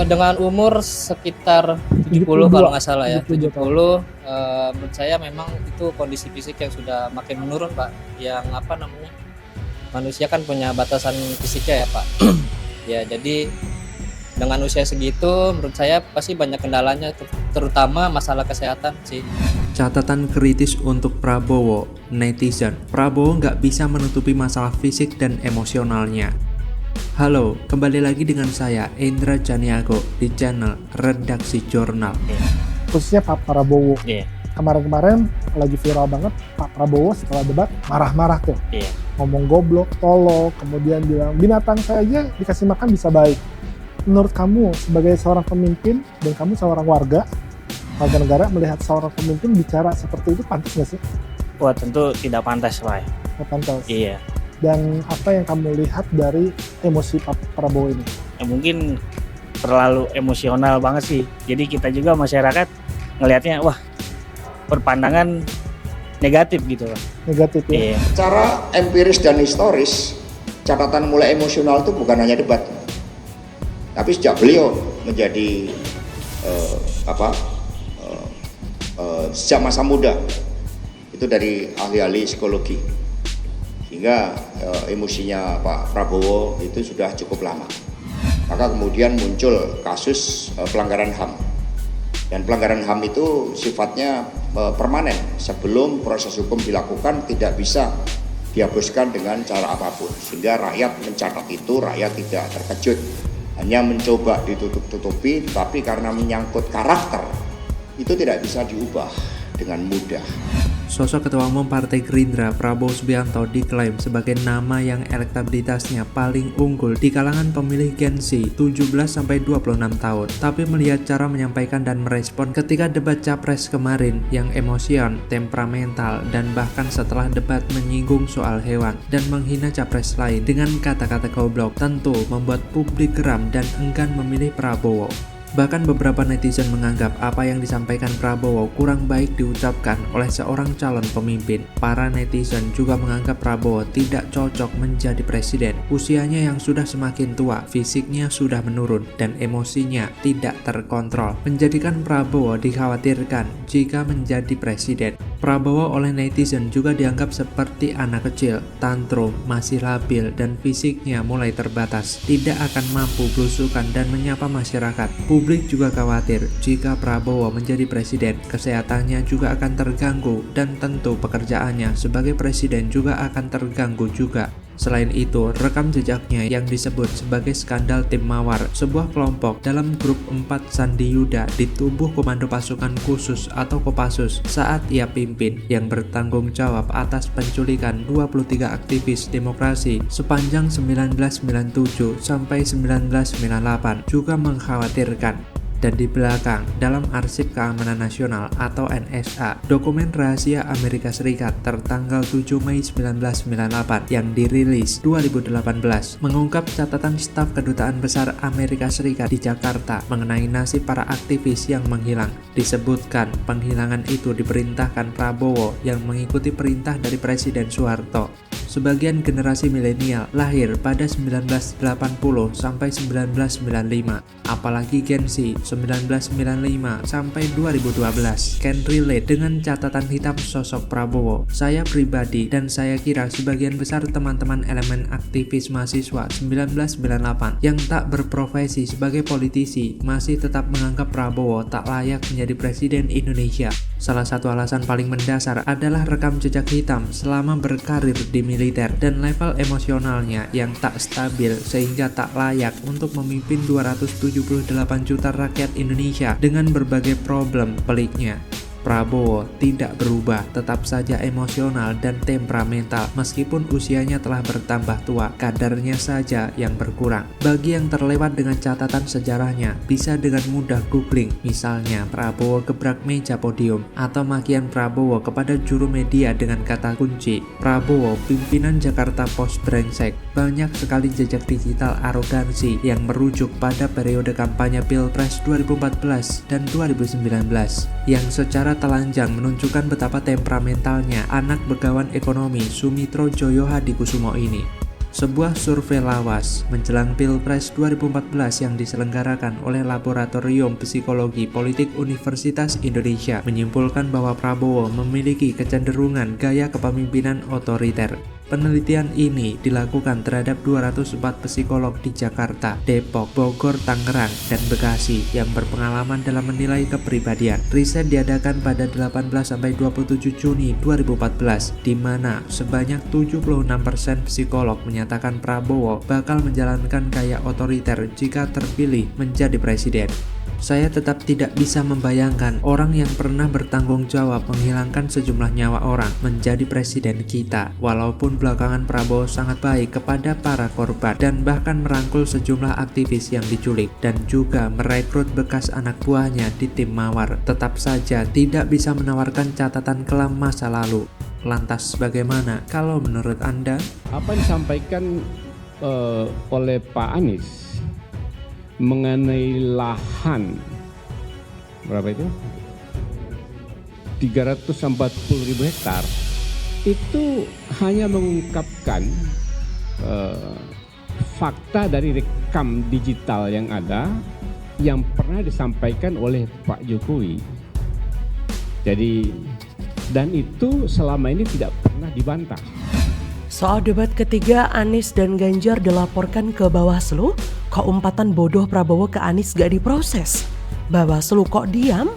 Dengan umur sekitar 70 kalau 72, nggak salah ya, 72 tahun. 70, menurut saya memang itu kondisi fisik yang sudah makin menurun, Pak. Yang apa namanya, manusia kan punya batasan fisiknya ya, Pak. Ya, jadi dengan usia segitu menurut saya pasti banyak kendalanya, terutama masalah kesehatan sih. Catatan kritis untuk Prabowo, netizen. Prabowo nggak bisa menutupi masalah fisik dan emosionalnya. Halo, kembali lagi dengan saya, Indra Caniago, di channel Redaksi Jurnal. Khususnya Pak Prabowo. Iya, Kemarin-kemarin lagi viral banget Pak Prabowo setelah debat marah-marah tuh. iya. Ngomong goblok, tolol, kemudian bilang binatang saya aja dikasih makan bisa baik. Menurut kamu sebagai seorang pemimpin dan kamu seorang warga negara melihat seorang pemimpin bicara seperti itu pantas nggak sih? Wah, tentu tidak pantas, Pak. Nggak pantas. Iya. Dan apa yang kamu lihat dari emosi Pak Prabowo ini? Mungkin terlalu emosional banget sih. Jadi kita juga masyarakat ngelihatnya, wah, berpandangan negatif gitu loh. Negatif ya? Iya. Secara empiris dan historis, catatan mulai emosional itu bukan hanya debat, tapi sejak beliau menjadi sejak masa muda itu dari ahli-ahli psikologi, sehingga emosinya Pak Prabowo itu sudah cukup lama. Maka kemudian muncul kasus pelanggaran HAM, dan pelanggaran HAM itu sifatnya permanen. Sebelum proses hukum dilakukan tidak bisa dihapuskan dengan cara apapun, sehingga rakyat mencatat itu, rakyat tidak terkejut, hanya mencoba ditutup-tutupi, tapi karena menyangkut karakter itu tidak bisa diubah dengan mudah. Sosok Ketua Umum Partai Gerindra Prabowo Subianto diklaim sebagai nama yang elektabilitasnya paling unggul di kalangan pemilih Gen Z 17-26 tahun. Tapi melihat cara menyampaikan dan merespon ketika debat Capres kemarin yang emosion, temperamental, dan bahkan setelah debat menyinggung soal hewan dan menghina Capres lain dengan kata-kata goblok, tentu membuat publik geram dan enggan memilih Prabowo. Bahkan beberapa netizen menganggap apa yang disampaikan Prabowo kurang baik diucapkan oleh seorang calon pemimpin. Para netizen juga menganggap Prabowo tidak cocok menjadi presiden. Usianya yang sudah semakin tua, fisiknya sudah menurun, dan emosinya tidak terkontrol, menjadikan Prabowo dikhawatirkan jika menjadi presiden. Prabowo oleh netizen juga dianggap seperti anak kecil, tantrum, masih labil, dan fisiknya mulai terbatas, tidak akan mampu belusukan dan menyapa masyarakat. Publik juga khawatir jika Prabowo menjadi presiden, kesehatannya juga akan terganggu dan tentu pekerjaannya sebagai presiden juga akan terganggu juga. Selain itu, rekam jejaknya yang disebut sebagai skandal tim Mawar, sebuah kelompok dalam grup 4 Sandi Yuda di tubuh Komando Pasukan Khusus atau Kopassus saat ia pimpin, yang bertanggung jawab atas penculikan 23 aktivis demokrasi sepanjang 1997 sampai 1998 juga mengkhawatirkan. Dan di belakang, dalam Arsip Keamanan Nasional atau NSA, dokumen rahasia Amerika Serikat tertanggal 7 Mei 1998 yang dirilis 2018 mengungkap catatan staf Kedutaan Besar Amerika Serikat di Jakarta mengenai nasib para aktivis yang menghilang. Disebutkan penghilangan itu diperintahkan Prabowo yang mengikuti perintah dari Presiden Soeharto. Sebagian generasi milenial lahir pada 1980 sampai 1995, apalagi Gen Z 1995 sampai 2012 can relate dengan catatan hitam sosok Prabowo. Saya pribadi dan saya kira sebagian besar teman-teman elemen aktivis mahasiswa 1998 yang tak berprofesi sebagai politisi masih tetap menganggap Prabowo tak layak menjadi presiden Indonesia. Salah satu alasan paling mendasar adalah rekam jejak hitam selama berkarir di militer dan level emosionalnya yang tak stabil sehingga tak layak untuk memimpin 278 juta rakyat Indonesia dengan berbagai problem peliknya. Prabowo tidak berubah, tetap saja emosional dan temperamental meskipun usianya telah bertambah tua, kadarnya saja yang berkurang. Bagi yang terlewat dengan catatan sejarahnya, bisa dengan mudah googling, misalnya Prabowo gebrak meja podium, atau makian Prabowo kepada juru media dengan kata kunci, Prabowo pimpinan Jakarta Post brengsek. Banyak sekali jejak digital arogansi yang merujuk pada periode kampanye Pilpres 2014 dan 2019, yang secara telanjang menunjukkan betapa temperamentalnya anak begawan ekonomi Sumitro Joyo Hadikusumo ini. Sebuah survei lawas menjelang Pilpres 2014 yang diselenggarakan oleh Laboratorium Psikologi Politik Universitas Indonesia menyimpulkan bahwa Prabowo memiliki kecenderungan gaya kepemimpinan otoriter. Penelitian ini dilakukan terhadap 204 psikolog di Jakarta, Depok, Bogor, Tangerang, dan Bekasi yang berpengalaman dalam menilai kepribadian. Riset diadakan pada 18-27 Juni 2014, di mana sebanyak 76% psikolog menyatakan Prabowo bakal menjalankan gaya otoriter jika terpilih menjadi presiden. Saya tetap tidak bisa membayangkan orang yang pernah bertanggung jawab menghilangkan sejumlah nyawa orang menjadi presiden kita, walaupun belakangan Prabowo sangat baik kepada para korban dan bahkan merangkul sejumlah aktivis yang diculik dan juga merekrut bekas anak buahnya di tim Mawar, tetap saja tidak bisa menawarkan catatan kelam masa lalu. Lantas bagaimana kalau menurut Anda? Apa yang disampaikan oleh Pak Anies mengenai lahan berapa itu 340.000 hektar itu hanya mengungkapkan fakta dari rekam digital yang ada yang pernah disampaikan oleh Pak Jokowi. Jadi dan itu selama ini tidak pernah dibantah. Soal debat ketiga, Anies dan Ganjar dilaporkan ke Bawaslu. Kok umpatan bodoh Prabowo ke Anies gak diproses? Bawaslu kok diam?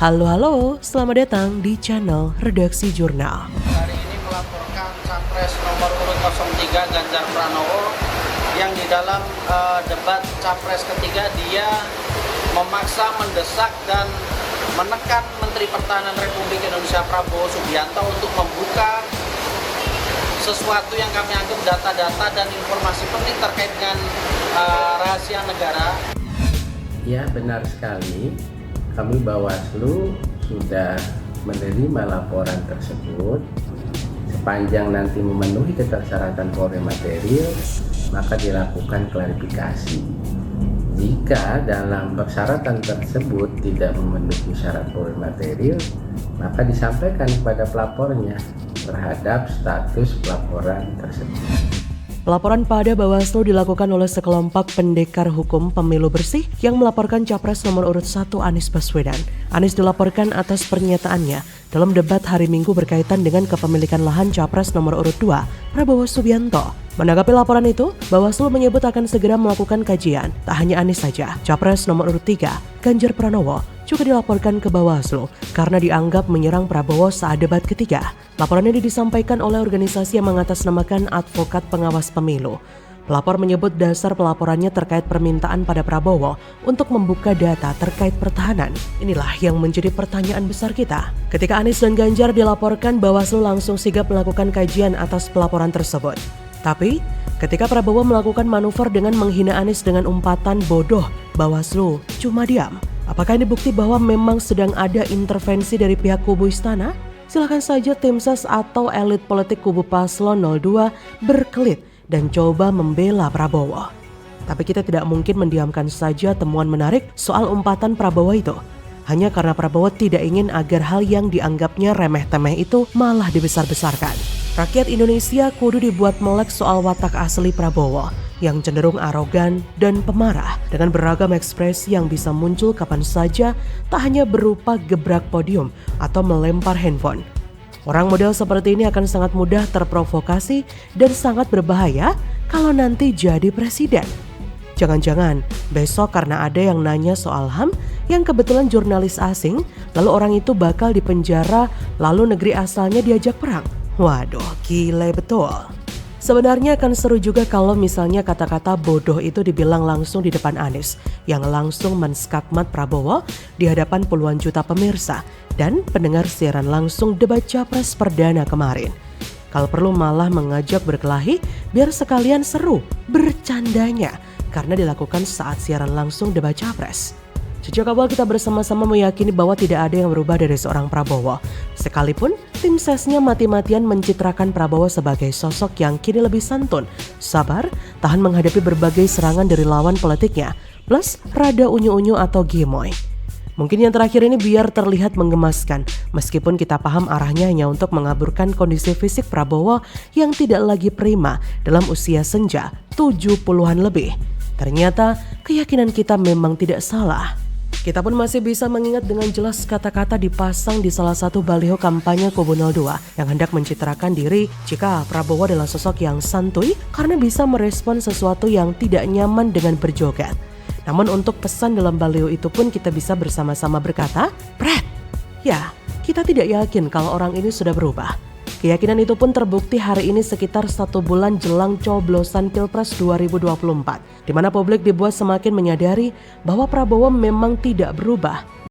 Halo, selamat datang di channel Redaksi Jurnal. Hari ini melaporkan Capres nomor urut 03 Ganjar Pranowo yang di dalam debat Capres ketiga dia memaksa, mendesak dan menekan Menteri Pertahanan Republik Indonesia Prabowo Subianto untuk membuka sesuatu yang kami anggap data-data dan informasi penting terkait dengan rahasia negara. Ya, benar sekali. Kami Bawaslu sudah menerima laporan tersebut. Sepanjang nanti memenuhi ketersyaratan Polri material, maka dilakukan klarifikasi. Jika dalam persyaratan tersebut tidak memenuhi syarat Polri material, maka disampaikan kepada pelapornya terhadap status pelaporan tersebut. Pelaporan pada Bawaslu dilakukan oleh sekelompok pendekar hukum pemilu bersih yang melaporkan Capres nomor urut 1 Anies Baswedan. Anies dilaporkan atas pernyataannya dalam debat hari Minggu berkaitan dengan kepemilikan lahan Capres nomor urut 2 Prabowo Subianto. Menanggapi laporan itu, Bawaslu menyebut akan segera melakukan kajian. Tak hanya Anies saja, Capres nomor urut 3 Ganjar Pranowo juga dilaporkan ke Bawaslu karena dianggap menyerang Prabowo saat debat ketiga. Laporan ini disampaikan oleh organisasi yang mengatasnamakan Advokat Pengawas Pemilu. Pelapor menyebut dasar pelaporannya terkait permintaan pada Prabowo untuk membuka data terkait pertahanan. Inilah yang menjadi pertanyaan besar kita. Ketika Anies dan Ganjar dilaporkan, Bawaslu langsung sigap melakukan kajian atas pelaporan tersebut. Tapi, ketika Prabowo melakukan manuver dengan menghina Anies dengan umpatan bodoh, Bawaslu cuma diam. Apakah ini bukti bahwa memang sedang ada intervensi dari pihak kubu istana? Silakan saja tim ses atau elit politik kubu Paslon 02 berkelit dan coba membela Prabowo. Tapi kita tidak mungkin mendiamkan saja temuan menarik soal umpatan Prabowo itu. Hanya karena Prabowo tidak ingin agar hal yang dianggapnya remeh-temeh itu malah dibesar-besarkan. Rakyat Indonesia kudu dibuat melek soal watak asli Prabowo yang cenderung arogan dan pemarah dengan beragam ekspresi yang bisa muncul kapan saja, tak hanya berupa gebrak podium atau melempar handphone. Orang model seperti ini akan sangat mudah terprovokasi dan sangat berbahaya kalau nanti jadi presiden. Jangan-jangan besok karena ada yang nanya soal HAM yang kebetulan jurnalis asing, lalu orang itu bakal dipenjara, lalu negeri asalnya diajak perang. Waduh, gile betul. Sebenarnya akan seru juga kalau misalnya kata-kata bodoh itu dibilang langsung di depan Anies yang langsung menskakmat Prabowo di hadapan puluhan juta pemirsa dan pendengar siaran langsung debat Capres perdana kemarin. Kalau perlu malah mengajak berkelahi biar sekalian seru bercandanya karena dilakukan saat siaran langsung debat Capres. Sejak awal kita bersama-sama meyakini bahwa tidak ada yang berubah dari seorang Prabowo. Sekalipun tim sesnya mati-matian mencitrakan Prabowo sebagai sosok yang kini lebih santun, sabar, tahan menghadapi berbagai serangan dari lawan politiknya, plus rada unyu-unyu atau gemoy. Mungkin yang terakhir ini biar terlihat menggemaskan, meskipun kita paham arahnya hanya untuk mengaburkan kondisi fisik Prabowo yang tidak lagi prima dalam usia senja 70-an lebih. Ternyata keyakinan kita memang tidak salah. Kita pun masih bisa mengingat dengan jelas kata-kata dipasang di salah satu baliho kampanye Kubu 02 yang hendak mencitrakan diri jika Prabowo adalah sosok yang santuy karena bisa merespon sesuatu yang tidak nyaman dengan berjoget. Namun untuk pesan dalam baliho itu pun kita bisa bersama-sama berkata, "Pret." Ya, kita tidak yakin kalau orang ini sudah berubah. Keyakinan itu pun terbukti hari ini sekitar 1 bulan jelang coblosan Pilpres 2024, di mana publik dibuat semakin menyadari bahwa Prabowo memang tidak berubah.